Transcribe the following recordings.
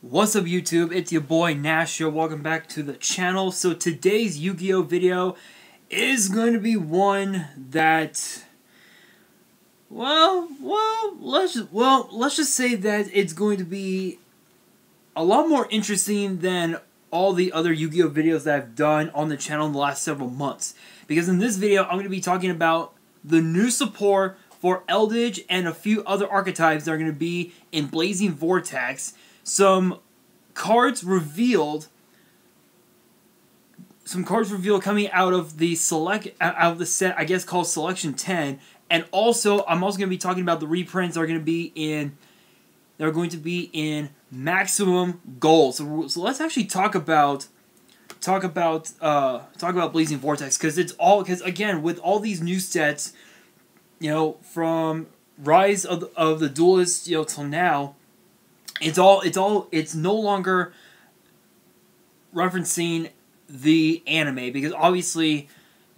What's up YouTube, it's your boy Nash here, welcome back to the channel. So today's Yu-Gi-Oh video is going to be one that, let's just say that it's going to be a lot more interesting than all the other Yu-Gi-Oh videos that I've done on the channel in the last several months. Because in this video, I'm going to be talking about the new support for Eldich and a few other archetypes that are going to be in Blazing Vortex. Some cards revealed coming out of the set, I guess called Selection 10, and also I'm also going to be talking about the reprints that are going to be in Maximum Gold. So let's actually talk about Blazing Vortex, because again, with all these new sets, you know, from Rise of the Duelist, you know, till now, it's no longer referencing the anime, because obviously,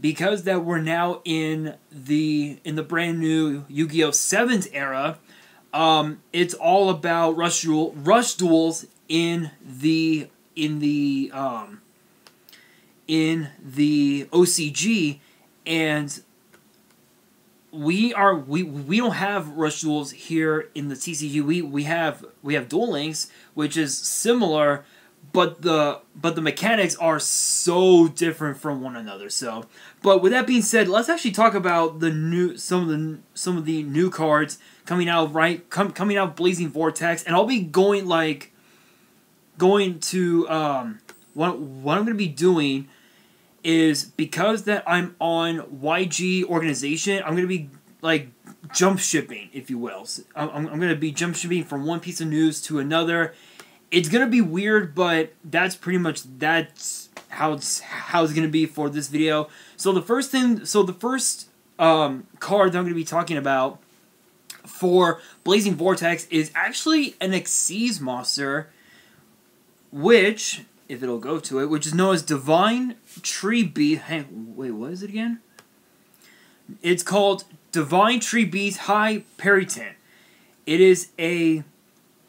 because that we're now in the brand new Yu-Gi-Oh! 7's era, it's all about rush duels in the OCG, and we don't have rush duels here in the TCG. We have Duel Links, which is similar, but the mechanics are so different from one another. So, but with that being said, let's actually talk about some of the new cards coming out coming out of Blazing Vortex, and I'll be going to what I'm going to be doing is, because that I'm on YG organization, I'm going to be like jump shipping, if you will. So I'm going to be jump shipping from one piece of news to another. It's going to be weird, but that's how it's going to be for this video. So the first card that I'm going to be talking about for Blazing Vortex is actually an Xyz monster, which, if it'll go to it, which is known as Divine Tree Beast. Hey, wait, what is it again? It's called Divine Tree Beast High Periton. It is a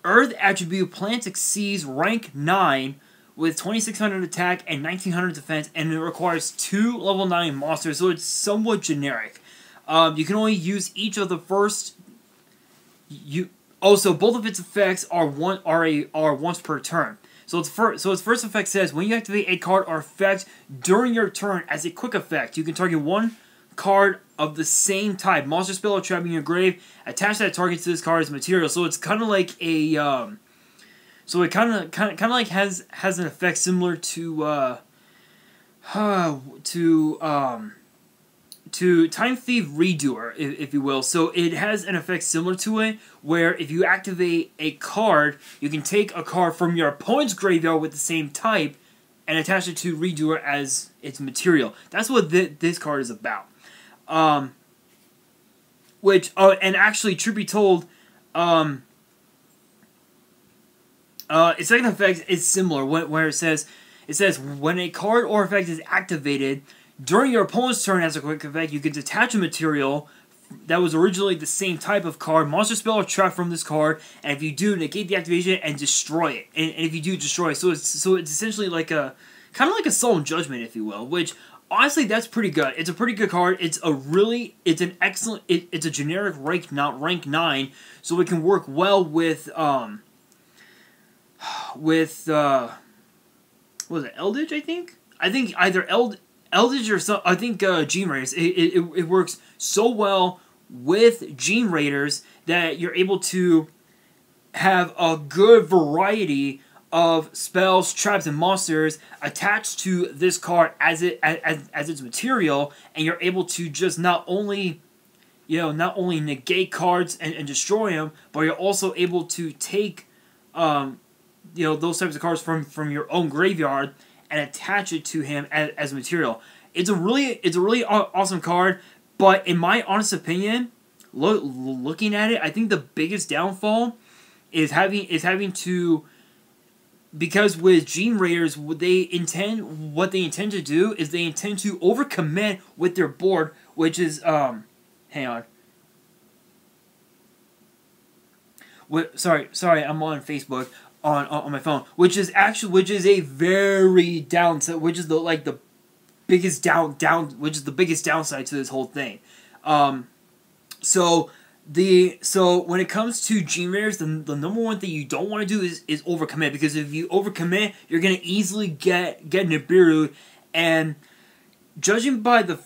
Earth attribute plant Xyz rank 9 with 2600 attack and 1900 defense, and it requires 2 level 9 monsters, so it's somewhat generic. You can only use each of the first. Also, both of its effects are once per turn. So its first effect says, when you activate a card or effect during your turn as a quick effect, you can target one card of the same type, monster, spell, or trap in your grave. Attach that target to this card as material. So it's kind of like a, so it kind of like has an effect similar to Time Thief Redoer, if you will. So it has an effect similar to it, where if you activate a card, you can take a card from your opponent's graveyard with the same type and attach it to Redoer as its material. That's what this card is about. And actually, truth be told, its second effect is similar, where it says when a card or effect is activated during your opponent's turn as a quick effect, you can detach a material that was originally the same type of card, monster, spell, or trap from this card, and if you do, negate the activation and destroy it. And if you do, destroy it. So it's essentially like a kind of like a Solemn Judgment, if you will. Which honestly, that's pretty good. It's a pretty good card. It's a generic rank 9, so it can work well with what was it, Eldich? I think either Eldich or some, I think Gene Raiders. It works so well with Gene Raiders that you're able to have a good variety of spells, traps, and monsters attached to this card as its material, and you're able to just not only negate cards and destroy them, but you're also able to take those types of cards from your own graveyard and attach it to him as material. It's a really awesome card, but in my honest opinion, looking at it, I think the biggest downfall is having to, because with Gene Raiders, what they intend to do is they intend to overcommit with their board, which is hang on. Sorry, I'm on Facebook. on my phone, which is a very downside, which is the biggest which is the biggest downside to this whole thing. So when it comes to Gene Raiders, the number one thing you don't want to do is overcommit, because if you overcommit, you're gonna easily get Nibiru, and judging by the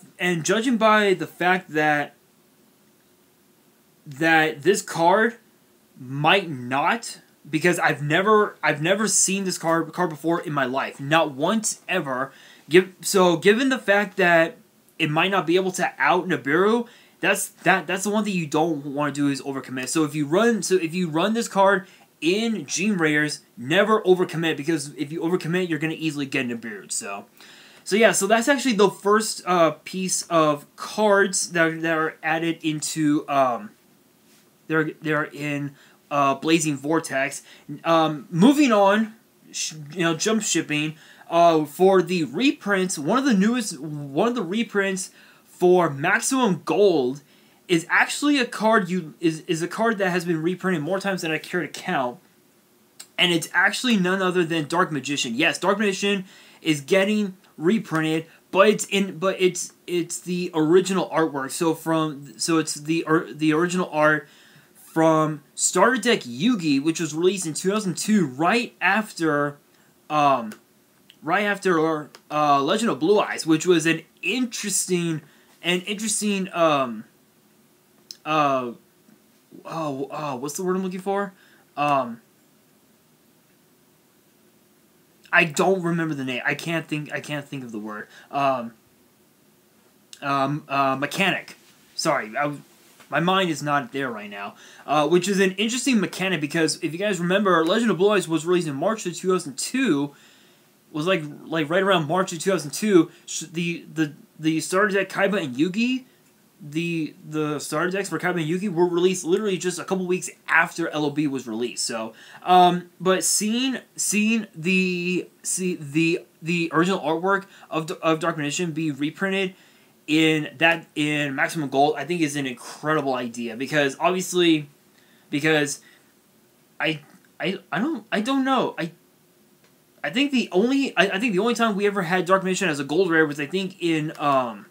fact that this card might not, because I've never seen this card before in my life, not once ever. Given the fact that it might not be able to out Nibiru, that's the one thing you don't want to do is overcommit. So if you run this card in Gene Raiders, never overcommit, because if you overcommit, you're gonna easily get Nibiru. So yeah, so that's actually the first piece of cards that are added into they're in Blazing Vortex. Moving on, jump shipping. For the reprints, one of the reprints for Maximum Gold is actually a card is a card that has been reprinted more times than I care to count, and it's actually none other than Dark Magician. Yes, Dark Magician is getting reprinted, but it's the original artwork. So it's the original art from Starter Deck Yugi, which was released in 2002, right after Legend of Blue Eyes, which was an interesting what's the word I'm looking for? I don't remember the name. I can't think of the word. Mechanic. Sorry, my mind is not there right now. Which is an interesting mechanic, because if you guys remember, Legend of Blue Eyes was released in March of 2002. Was like right around March of 2002. The starter deck Kaiba and Yugi, the starter decks for Kaiba and Yugi were released literally just a couple weeks after LOB was released. So, but seeing the original artwork of Dark Magician be reprinted in Maximum Gold, I think is an incredible idea, because obviously, I don't know. I think the only time we ever had Dark Magician as a gold rare was in the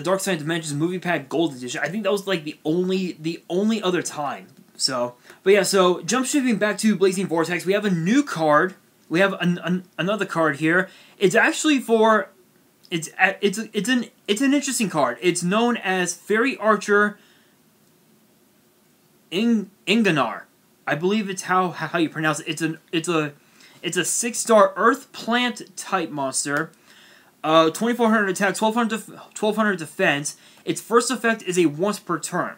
Dark Side Dimensions movie pack Gold Edition. I think that was like the only other time. So, but yeah, so jump shipping back to Blazing Vortex, we have a new card. We have another card here. It's actually it's an interesting card. It's known as Fairy Archer Inganar. I believe it's how you pronounce it. It's a 6-star Earth Plant type monster. 2400 attack, 1200 defense. Its first effect is a once per turn.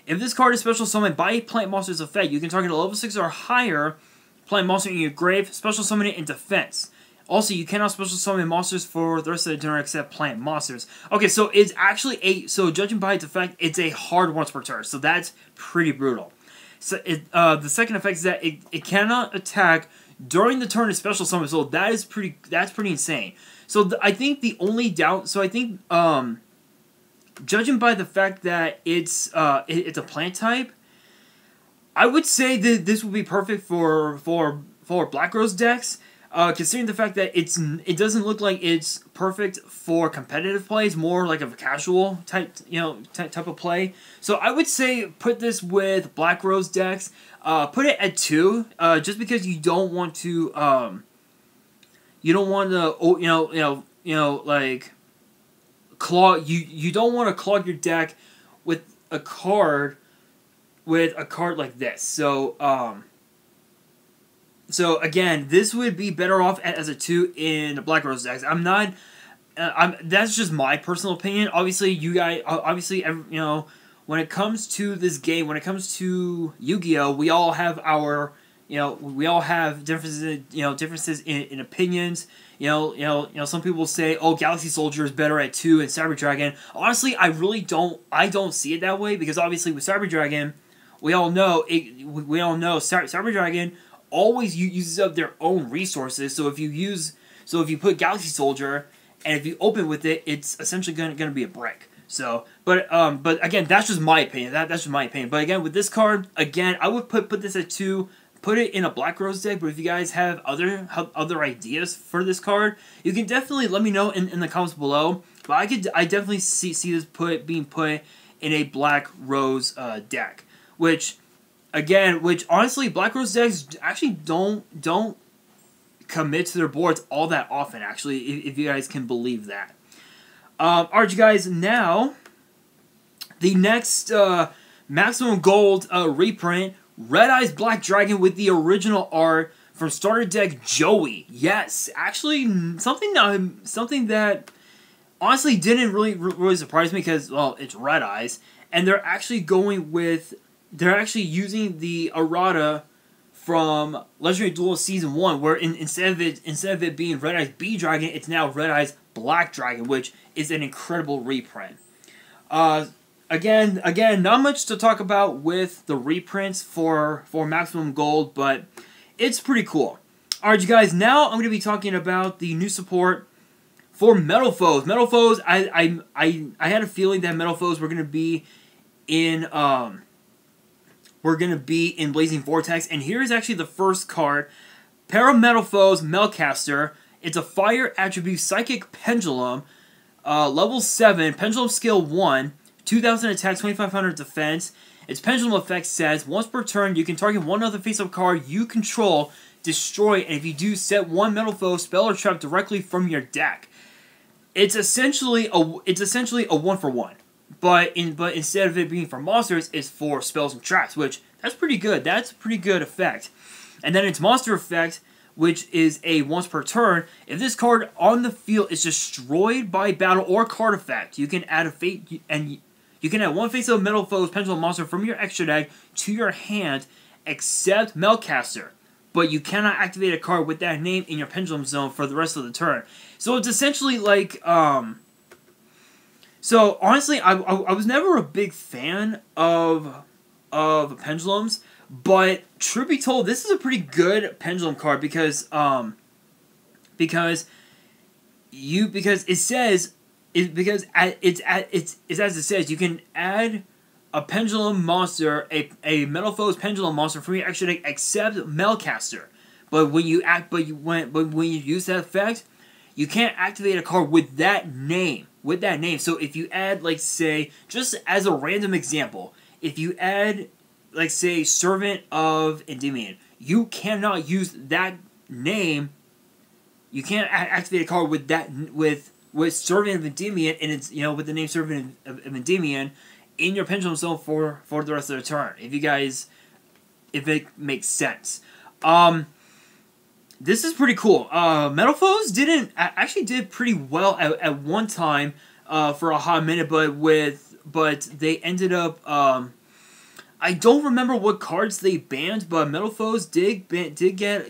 If this card is special summoned by a plant monster's effect, you can target a level 6 or higher plant monster in your grave, special summon it in defense. Also, you cannot special summon monsters for the rest of the turn except plant monsters. Okay, so it's actually so judging by its effect, it's a hard once per turn. So that's pretty brutal. So the second effect is that it cannot attack during the turn of special summon. So that's pretty insane. So I think the only doubt. So I think judging by the fact that it's a plant type, I would say that this would be perfect for Black Rose decks. Considering the fact that it doesn't look like it's perfect for competitive play, it's more like a casual type of play. So I would say put this with Black Rose decks. Put it at 2, just because you don't want to like clog you don't want to clog your deck with a card like this. So again, this would be better off as a 2 in Black Rose decks. That's just my personal opinion. Obviously, you guys, when it comes to this game, when it comes to Yu-Gi-Oh, we all have our, we all have differences in opinions. Some people say, oh, Galaxy Soldier is better at 2 and Cyber Dragon. Honestly, I don't see it that way, because obviously with Cyber Dragon, we all know Cyber Dragon always uses up their own resources. So if you put Galaxy Soldier and if you open with it, it's essentially going to be a brick. So, but again, that's just my opinion. That's just my opinion. But again, with this card, again, I would put this at 2. Put it in a Black Rose deck. But if you guys have other ideas for this card, you can definitely let me know in the comments below. But I definitely see this being put in a Black Rose deck, which honestly, Black Rose decks actually don't commit to their boards all that often. Actually, if you guys can believe that. Alright, you guys. Now, the next Maximum Gold reprint, Red Eyes Black Dragon with the original art from starter deck Joey. Yes, actually, something that honestly didn't really surprise me because, well, it's Red Eyes, and they're actually using the errata from Legendary Duel Season 1, where instead of it being Red Eyes B Dragon, it's now Red Eyes Black Dragon, which is an incredible reprint. Again, not much to talk about with the reprints for Maximum Gold, but it's pretty cool. Alright, you guys, now I'm going to be talking about the new support for Metalfoes. Metalfoes, I had a feeling that Metalfoes were going to be in Blazing Vortex, and here's actually the first card. Metalfoes Melcaster. It's a fire attribute Psychic Pendulum, level 7, Pendulum skill 1, 2000 attack, 2500 defense. Its pendulum effect says, once per turn, you can target one other face-up card you control, destroy, and if you do, set one Metalfoes spell or trap directly from your deck. It's essentially a 1-for-1. But instead of it being for monsters, it's for spells and traps, which that's pretty good. That's a pretty good effect. And then its monster effect, which is a once per turn. If this card on the field is destroyed by battle or card effect, you can add one face-up Metalfoes Pendulum monster from your extra deck to your hand, except Melcaster. But you cannot activate a card with that name in your Pendulum Zone for the rest of the turn. So it's essentially like, so honestly, I was never a big fan of pendulums, but truth be told, this is a pretty good pendulum card because it says it's as it says, you can add a pendulum monster, a Metalfoes pendulum monster from your extra deck except Melcaster. But when you use that effect, you can't activate a card with that name. So if you add, like, say, just as a random example, if you add, like, say, Servant of Endymion, you cannot use that name. You can't activate a card with that with Servant of Endymion, and it's, with the name Servant of Endymion in your Pendulum Zone for the rest of the turn. If it makes sense. This is pretty cool. Metalfoes did pretty well at one time for a hot minute, but they ended up. I don't remember what cards they banned, but Metalfoes did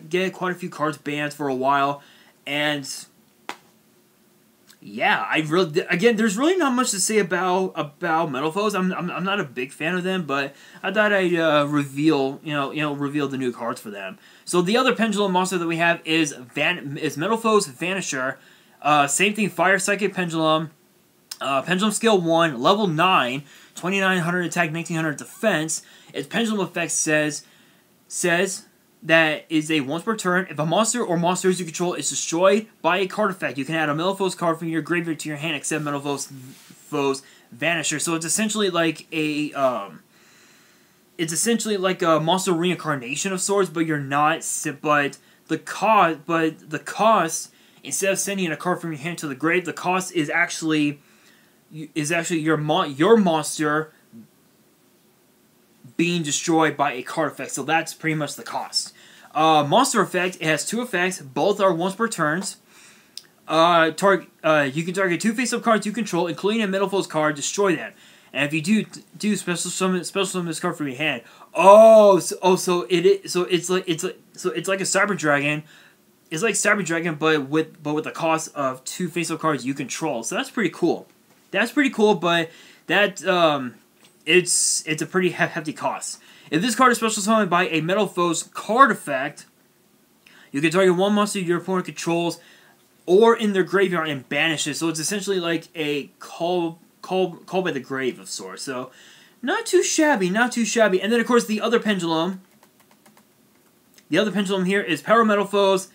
get quite a few cards banned for a while, and yeah, again, there's really not much to say about Metalfoes. I'm not a big fan of them, but I thought I'd reveal the new cards for them. So the other pendulum monster that we have is Metalfoes Vanisher. Same thing, Fire Psychic Pendulum. Pendulum skill 1, level 9, 2900 attack, 1900 defense. Its pendulum effect says that is a once per turn. If a monster or monsters you control is destroyed by a card effect, you can add a Metalfoes card from your graveyard to your hand except Metalfoes Vanisher. So it's essentially like a monster reincarnation of sorts, but you're not. But the cost, instead of sending a card from your hand to the grave, the cost is actually your monster being destroyed by a card effect. So that's pretty much the cost. Monster effect, it has 2 effects. Both are once per turns. You can target 2 face-up cards you control, including a Metalfoes card, destroy them. And if you do special summon this card from your hand. So it's like a Cyber Dragon. It's like Cyber Dragon, but with the cost of 2 face-up cards you control. So that's pretty cool. But that it's a pretty hefty cost. If this card is special summoned by a Metalfoes card effect, you can target one monster your opponent controls or in their graveyard and banish it. So it's essentially like a call called by the grave of sorts. So, not too shabby, not too shabby. And then, of course, the other pendulum. The other pendulum here is Power Metalfoes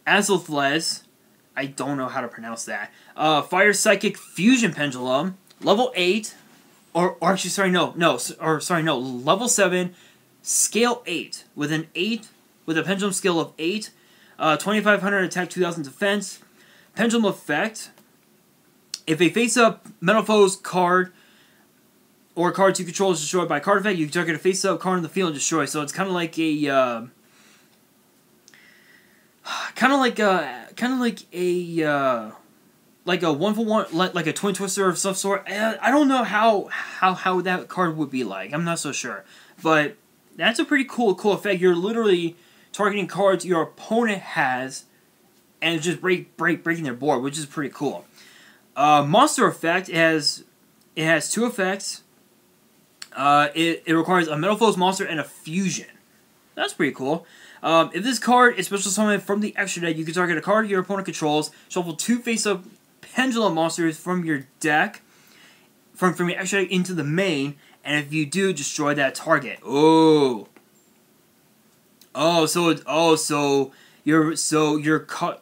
Azothlez. I don't know how to pronounce that. Fire Psychic Fusion Pendulum. Level 8. Or actually, sorry, no. Level 7. Scale 8. With a pendulum scale of 8. 2500 attack, 2000 defense. Pendulum effect. If a face-up Metalfoes card or cards you control is destroyed by a card effect, you can target a face-up card in the field and destroy. So it's kind of like a like a 1-for-1, like a Twin Twister of some sort. I don't know how that card would be like. I'm not so sure, but that's a pretty cool effect. You're literally targeting cards your opponent has, and just breaking their board, which is pretty cool. Monster effect, it has 2 effects. It requires a Metalfoes monster and a fusion. That's pretty cool. If this card is special summoned from the extra deck, you can target a card your opponent controls, shuffle 2 face-up pendulum monsters from your deck, from your extra deck into the main, and if you do, destroy that target. So you're cut.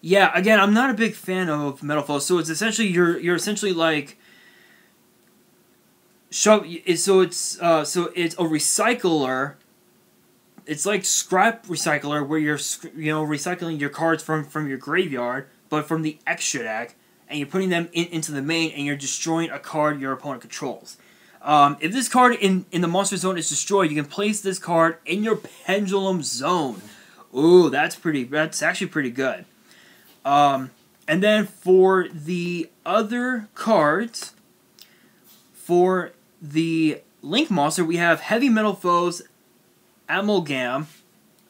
Yeah, again, I'm not a big fan of Metalfoes, so it's essentially you're essentially like so it's a recycler. It's like scrap recycler where you're recycling your cards from your graveyard, but from the extra deck, and you're putting them into the main, and you're destroying a card your opponent controls. If this card in the monster zone is destroyed, you can place this card in your pendulum zone. Ooh, that's actually pretty good. And then for the other cards, for the Link monster, we have Heavy Metalfoes Amalgam,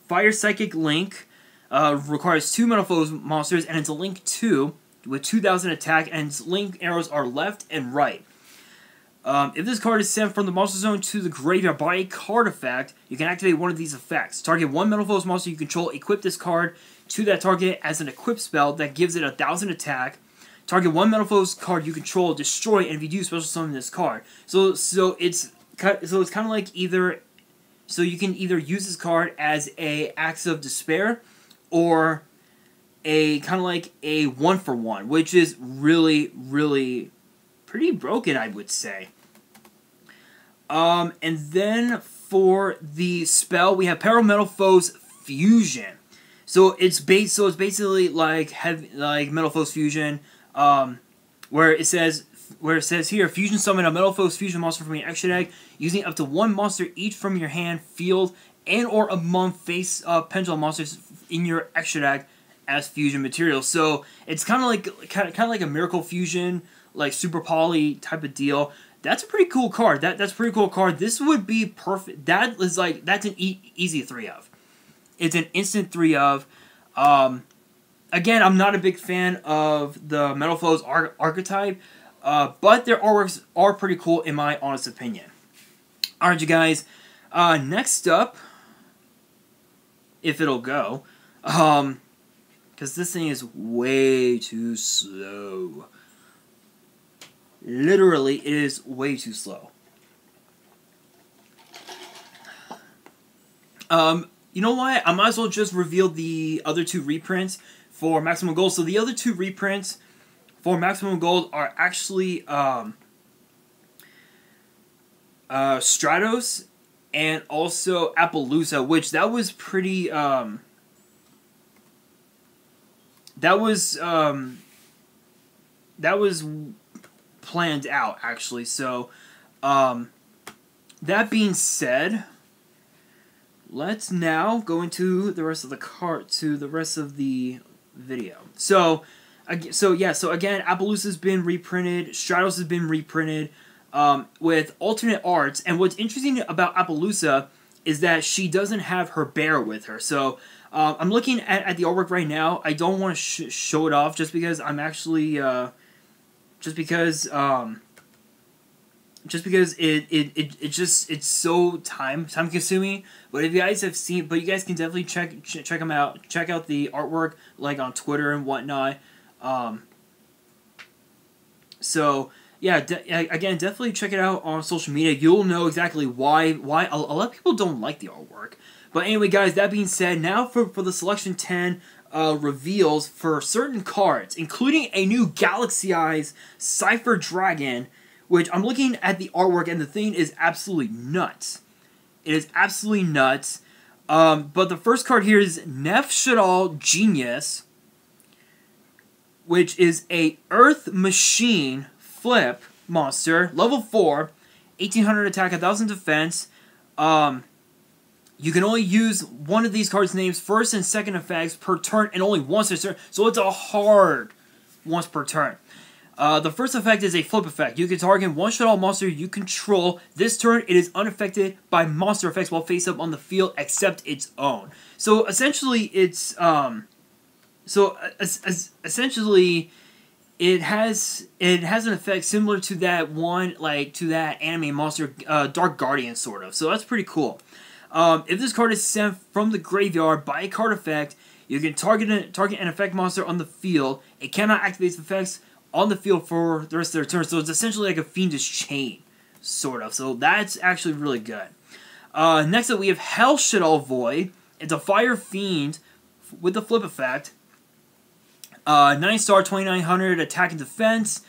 Fire Psychic Link, requires 2 Metalfoes monsters, and it's a Link 2 with 2000 attack, and its Link arrows are left and right. If this card is sent from the monster zone to the graveyard by a card effect, you can activate one of these effects. Target 1 Metalfoes monster you control, equip this card to that target as an equip spell that gives it 1000 attack. Target 1 Metalfoes card you control, destroy, and if you do, special summon this card. So it's kind of like either. So you can either use this card as a Axe of Despair, or a kind of like a 1-for-1, which is really, really pretty broken, I would say. And then for the spell, we have Metalfoes Fusion. So it's basically like Metalfoes Fusion, where it says here, fusion summon a Metalfoes Fusion monster from your extra deck, using up to 1 monster each from your hand, field, and or among face-up pendulum monsters in your extra deck as fusion material. So it's kind of like a Miracle Fusion, like Super Poly type of deal. That's a pretty cool card. That's a pretty cool card. This would be perfect. That's an easy 3 of. It's an instant 3 of. Again, I'm not a big fan of the Metalfoes archetype. But their artworks are pretty cool in my honest opinion. Alright, you guys. Next up, if it'll go, because this thing is way too slow. Literally, it is way too slow. You know what? I might as well just reveal the other 2 reprints for Maximum Gold. So the other 2 reprints for Maximum Gold are actually Stratos and also Apollousa, which that was pretty that was planned out, actually. So that being said, let's now go into the rest of the video. So again, Apollousa's been reprinted, Stratos has been reprinted, with alternate arts, and what's interesting about Apollousa is that she doesn't have her bear with her. So I'm looking at the artwork right now. I don't want to show it off just because I'm actually it's so time consuming. But if you guys have seen, but you guys can definitely check them out. Check out the artwork like on Twitter and whatnot. So yeah, again, definitely check it out on social media. You'll know exactly why a lot of people don't like the artwork. But anyway, guys, that being said, now for the Selection 10 reveals for certain cards, including a new Galaxy Eyes Cypher Dragon, which I'm looking at the artwork, and the thing is absolutely nuts. It is absolutely nuts. But the first card here is Nephshadal Genius, which is a Earth Machine flip monster, level 4, 1800 attack, 1000 defense. You can only use one of these cards' names, first and second effects per turn, and only once per turn. So it's a hard once per turn. The first effect is a flip effect. You can target one-shot all monster you control. This turn, it is unaffected by monster effects while face up on the field, except its own. So essentially, it's essentially, it has an effect similar to that one, like to that anime monster, Dark Guardian, sort of. So that's pretty cool. If this card is sent from the graveyard by a card effect, you can target an effect monster on the field. It cannot activate its effects on the field for the rest of their turn. So it's essentially like a Fiendish Chain, sort of. So that's actually really good. Next up, we have Hellshadal Void. It's a Fire Fiend with the flip effect. 9-star, 2900 attack and defense.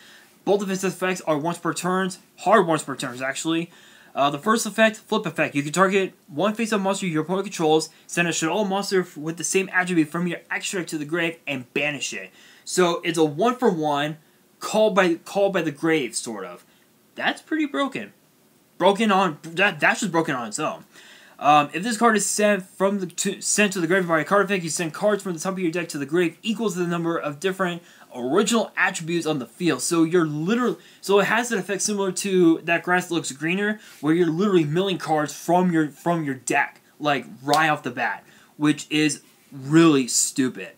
Both of its effects are once per turn. Hard once per turn, actually. The first effect, flip effect. You can target one face-up monster your opponent controls, send a Shadal monster with the same attribute from your extra deck to the grave, and banish it. So it's a 1-for-1, called by the grave, sort of. That's pretty broken. That's just broken on its own. If this card is sent to the grave by a card effect, you send cards from the top of your deck to the grave equals to the number of different original attributes on the field. So it has an effect similar to that grass looks greener, where you're literally milling cards from your deck, like right off the bat, which is really stupid.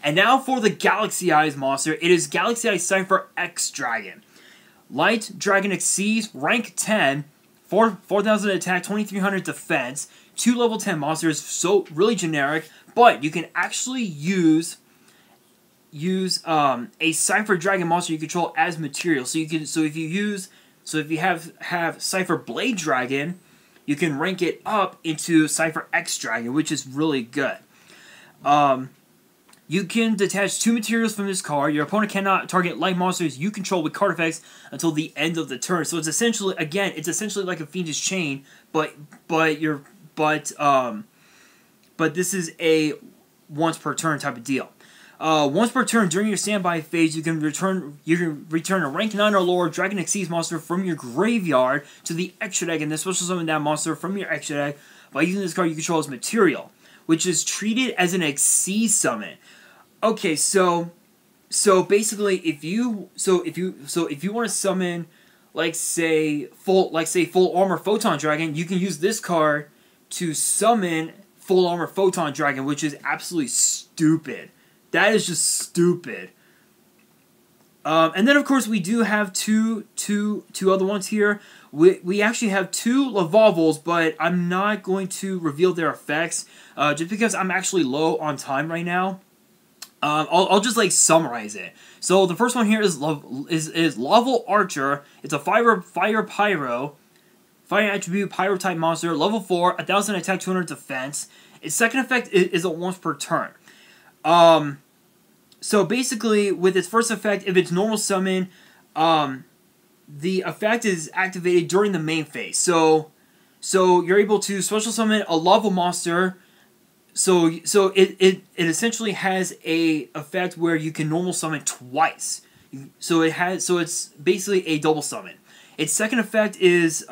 And now for the Galaxy Eyes monster, it is Galaxy Eyes Cypher X Dragon. Light Dragon exceeds rank 10. 4,000 attack, 2,300 defense, 2 level 10 monsters, so really generic, but you can actually use a Cypher Dragon monster you control as material. So if you have Cypher Blade Dragon, you can rank it up into Cypher X Dragon, which is really good. You can detach 2 materials from this card. Your opponent cannot target light monsters you control with card effects until the end of the turn. So it's essentially like a Fiendish Chain, but this is a once per turn type of deal. Once per turn during your standby phase, you can return a rank 9 or lower Dragon Exceeds monster from your graveyard to the extra deck, and then special summon that monster from your extra deck by using this card you control as material, which is treated as an Exceed summon. Okay, so basically, if you want to summon, like say full armor Photon Dragon, you can use this card to summon full armor Photon Dragon, which is absolutely stupid. That is just stupid. And then of course we do have two other ones here. We actually have 2 Lavavels, but I'm not going to reveal their effects just because I'm actually low on time right now. I'll just like summarize it. So the first one here is Laval Archer. It's a fire pyro, fire attribute pyro type monster, level 4, 1000 attack, 200 defense. Its second effect is a once per turn. So basically, with its first effect, if it's normal summon, the effect is activated during the main phase. So you're able to special summon a lava monster. So it essentially has a effect where you can normal summon twice. So it's basically a double summon. Its second effect is it's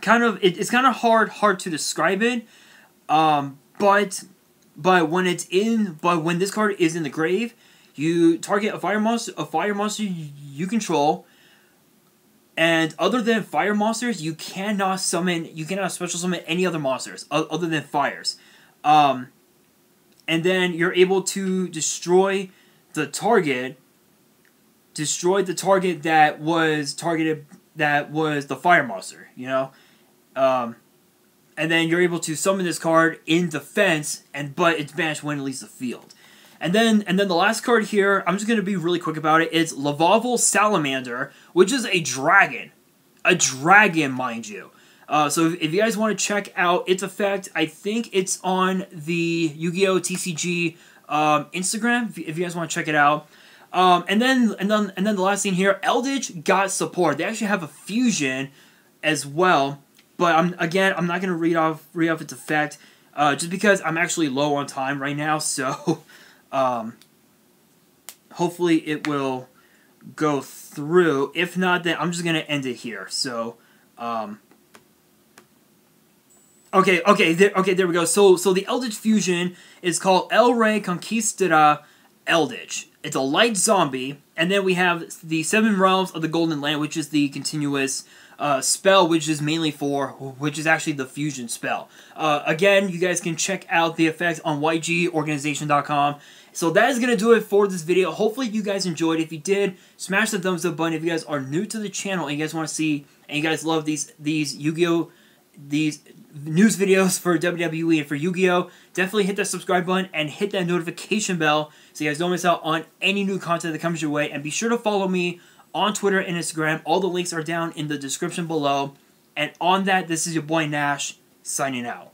kind of hard to describe it. But when this card is in the grave, you target a fire monster you control. And other than fire monsters, you cannot special summon any other monsters other than fires. And then you're able to destroy the target that was the fire monster, you know? And then you're able to summon this card in defense, but it's banished when it leaves the field. And then the last card here, I'm just going to be really quick about it, is Lavavel Salamander, which is a dragon. A dragon, mind you. So if you guys want to check out its effect, I think it's on the Yu-Gi-Oh! TCG Instagram, if you guys want to check it out. And then the last thing here, Eldich got support. They actually have a fusion as well, but I'm not going to read off its effect, just because I'm actually low on time right now. So hopefully it will go through. If not, then I'm just going to end it here. So okay, there we go. So the Eldich fusion is called El Rey Conquistadora Eldich. It's a light zombie, and then we have the 7 Realms of the Golden Land, which is the continuous spell, which is actually the fusion spell. Again, you guys can check out the effects on YGOrganization.com. So that is going to do it for this video. Hopefully you guys enjoyed. If you did, smash the thumbs up button. If you guys are new to the channel and you guys want to see, and you guys love these Yu-Gi-Oh! These news videos for WWE and for Yu-Gi-Oh! Definitely hit that subscribe button and hit that notification bell so you guys don't miss out on any new content that comes your way. And be sure to follow me on Twitter and Instagram. All the links are down in the description below. And on that, this is your boy Nash, signing out.